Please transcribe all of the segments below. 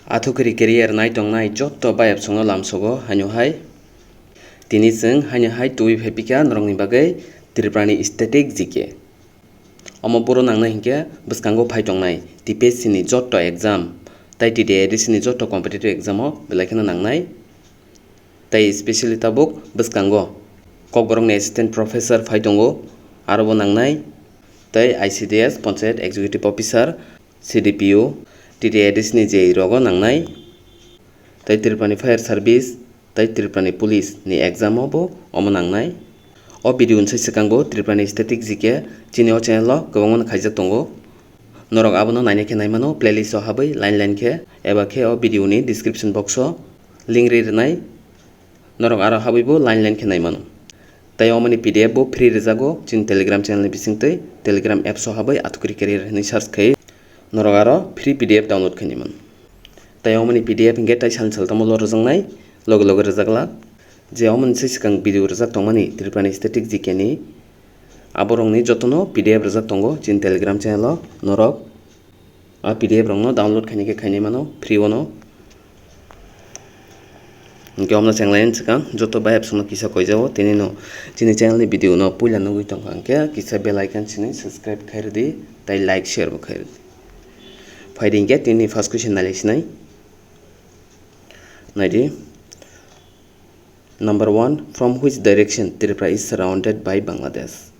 Athukri career nai tongnai jotto bayap songo lamsogo hanyo hai tini jeng hanyo hai tui phepika norongni bagai Tripurani Static GK omo boro nangnai hingke bwskango phai tongnai TPSC ni jotto exam tai ADC ni jotto competitive exam o belai kheno nangnai tai especially tabuk bwskango KOKBOROK ni assistant professor phai tongo aro bo nangnai tai ICDS Panchayat Executive Officer CDPO ADC ni JE rogo nangnai tai Tripurani Fireservice tai Tripurani Police ni exam o bo omo nangnai o video unsai sekango Tripurani Static GK chini o channel o kwbangma khaijak tongo norok abono naina khe naimano playlist o habai line khe eba khe o video ni description box o link rirwnai norok aro habai bo line khe naimano tai omoni PDF bo free rwjago chini Telegram channel ni bisingtwi Telegram apps o habai Athukri career hinui search khai norok aro free PDF download khaini mano tai omoni PDF hingke tai sal tamo lo rwjaknai loge rwjaklak je omoni sikang video rwjak tongmani Tripurani Static GK ni aborok ni jotono PDF rwjak tongo chini Telegram channel o norok a PDF rok no download khainike khainai mano free ono hingke omno chenglaini sikang joto bayap sono kisa koijao tini no chini channel ni video no puila nugui tongkha hingke kisa bell icon chini subscribe khairidi tai like share bo khairidi phaidi hingke tini first question nalaisinai naidi Number 1. From which direction Tripura is surrounded by Bangladesh?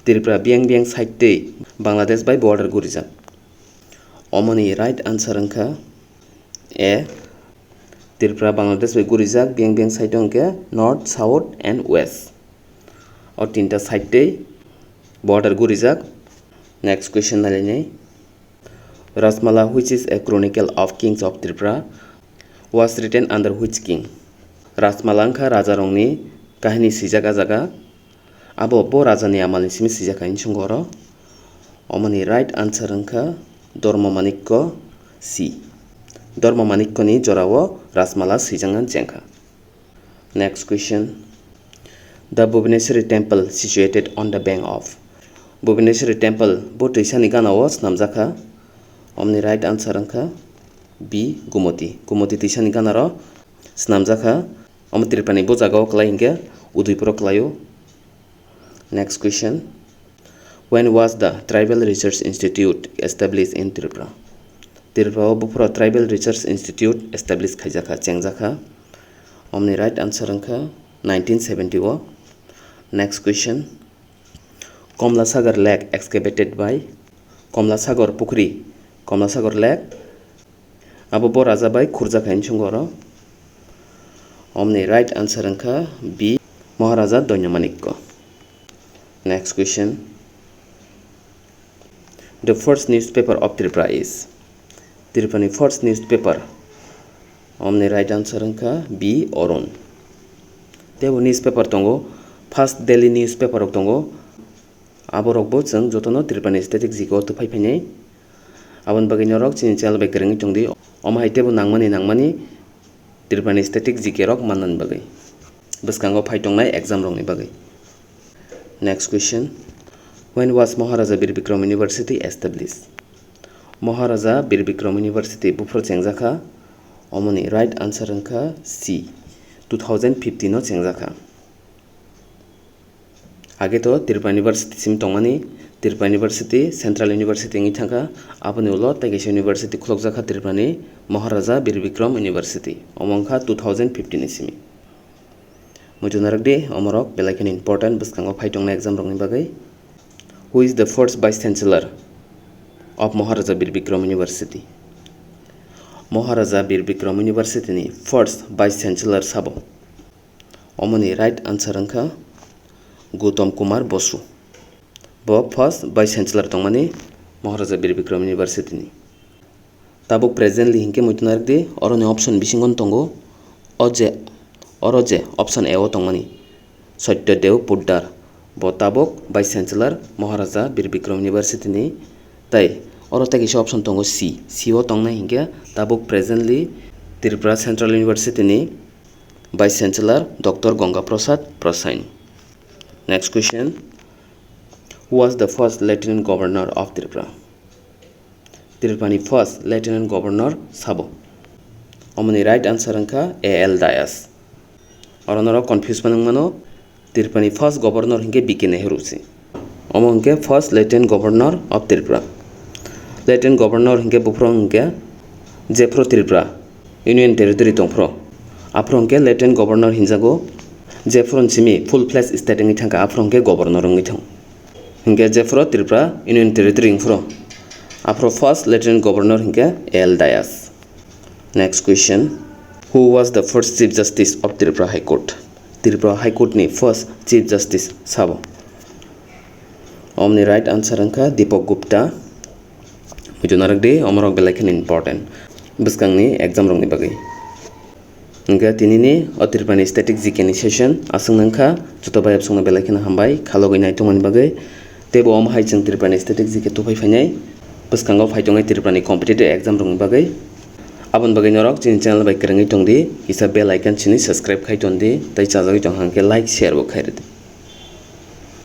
Tripura biang side tei Bangladesh by border gurijak. Omoni right answer angkha A. Tripura Bangladesh by gurijak biang side angkha north, south and west. Or tinta side tei border gurijak. Next question nalinai. Rasmala, which is a chronicle of kings of Tripura, was written under which king? Rasmala angkha raja rongni kahini sijak jaga abo bo raja ni amal ni simi sijak kain chungoro omoni right answer angkha Dormomanikko C. Dormomanikko ni jorao Rasmala sijangan jengkha. Next question. The Bhubaneswari temple situated on the bank of Bhubaneswari temple bo tuisa ni ganao snamjakha omni right answer angkha B. Gumoti tuisa ni ganaro snamjakha omo Tripurani bo jagao klai hingke Udaipuro klaio. Next question. When was the Tribal Research Institute established in Tripura? Tripura bufro Tribal Research Institute established khaijaka chengjaka omni right answer angkha 1970 o. Next question. Komlasagar lake excavated by Komlasagar Pukri Komlasagar lake abo bo raja by khurjak hain chungoro omni right answer angkha B. Maharaja Dormomanikko. Next question. The first newspaper of Tripura is Tripurani first newspaper omni right answer angkha B. Oron. Tebo newspaper tongo first daily newspaper ok tongo aborok bo jeng jotono Tripurani Static GK o tufai phainai abon bagui norok chini channel bai kwrwngui tongdi omo haitebo nangmani Tripurani Static GK rok mannan bagui bwskango phai tongnai exam rokni bagui. Next question. When was Maharaja Bir Bikram University established? Maharaja Bir Bikram University bufro chengjaka omoni right answer angkha C. 2015 o chengjaka. Age to Tripura University sim tongmani Tripura University Central University ngi thangka aboni ulo tai kaisa university khulokjaka Tripurani Maharaja Bir Bikram University omongkha 2015 ni simi. Mujunarakdi omorok belai kheno important bwskango phai tongnai exam rokni bagui. Who is the first vice chancellor of Maharaja Bir Bikram University? Maharaja Bir Bikram University ni first vice chancellor sabo omoni right answer angkha Gautam Kumar Bosu. Bo first vice chancellor tongmani Maharaja Bir Bikram University ni. Tabuk presently hingke mujunarakdi oroni option bisingon tongo oroje option A o tongmani Satyadev Poddar bo tabuk vice chancellor Maharaja Bir Bikram University ni tai oro tai kaisa option tongo C o tongnai hingke tabuk presently Tripura Central University ni vice chancellor Dr. Ganga Prasad Prasai. Next question. Who was the first lieutenant governor of Tripura? Tripurani first Lieutenant Governor sabo. Omoni right answer angka AL Dias. Oronoro confuse manangmano Tripurani first governor hingke BK Nehru si. Omonke first Lieutenant Governor of Tripura. Lieutenant Governor hingke bufro hingke Jefro Tripura Union Territory tongfro. Afro hingke Lieutenant Governor hinjago Jefro simi full-fledged state ngi thangka afro hingke governor ngi thang. Hingke Jefro Tripura Union Territory ngfro. Afro first Lieutenant Governor hingke AL Dias. Next question. Who was the first Chief Justice of Tripura High Court? Tripura High Court ni first Chief Justice sabo. Omni right answer angka Deepak Gupta. Mujonarak de omorok belaikan important. Buskang ni exam rong ni bagai. Hingga tini ni Tripurani Static GK ni session asung nangka juta bayab sungna belaikan hambai khalogai nai tongmani bagai. Tebo om hai jeng Tripurani Static GK tupai fainai. Buskango faitongai Tripurani competitive exam rong ni bagai. Abon bagai norok chini channel bai kerangai tongdi isa bell icon chini subscribe khai tondi tai chajagi tong hangke like share bo khairi.